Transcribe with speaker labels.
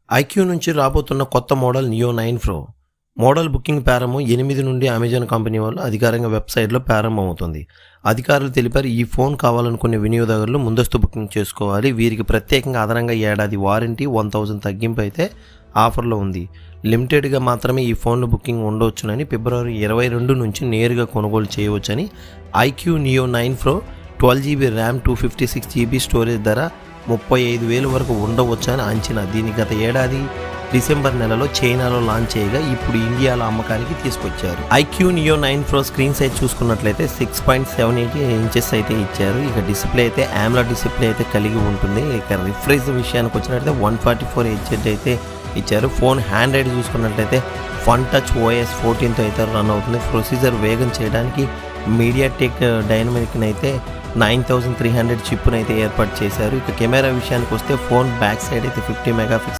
Speaker 1: IQ నుంచి రాబోతున్న కొత్త model neo 9 pro model booking ప్రారంభం 8 నుండి అమెజాన్ కంపెనీ వాళ్ళు అధికారికంగా వెబ్సైట్లో ప్రారంభమవుతుంది. అధికారులు తెలిపారు, ఈ ఫోన్ కావాలనుకునే వినియోగదారులు ముందస్తు బుకింగ్ చేసుకోవాలి. వీరికి ప్రత్యేకంగా అదనంగా ఏడాది వారంటీ 1000 తగ్గింపు అయితే ఆఫర్లో ఉంది. లిమిటెడ్గా మాత్రమే ఈ ఫోన్లు బుకింగ్ ఉండవచ్చునని, ఫిబ్రవరి 22 నుంచి నేరుగా కొనుగోలు చేయవచ్చని. IQOO Neo 9 Pro 12GB RAM 256GB storage ధర 35,000 వరకు ఉండవచ్చు అని అంచనా. దీన్ని గత ఏడాది డిసెంబర్ నెలలో చైనాలో లాంచ్ చేయగా ఇప్పుడు ఇండియాలో అమ్మకానికి తీసుకొచ్చారు. IQOO Neo 9 Pro screen size చూసుకున్నట్లయితే 6.78 ఇంచెస్ అయితే ఇచ్చారు. ఇక డిస్ప్లే అయితే AMOLED డిస్ప్లే అయితే కలిగి ఉంటుంది. ఇక రిఫ్రెష్ విషయానికి వచ్చినట్లయితే 144 హెచ్ అయితే ఇచ్చారు. ఫోన్ హ్యాండ్ రైడ్ చూసుకున్నట్లయితే ఫన్ టచ్ OS 14తో అయితే రన్ అవుతుంది. ప్రొసీజర్ వేగం చేయడానికి మీడియాటెక్ డైనమిక్ అయితే 9300 చిప్ను అయితే ఏర్పాటు చేశారు. ఇక కెమెరా విషయానికి వస్తే ఫోన్ బ్యాక్ సైడ్ అయితే 50 మెగాపిక్సెల్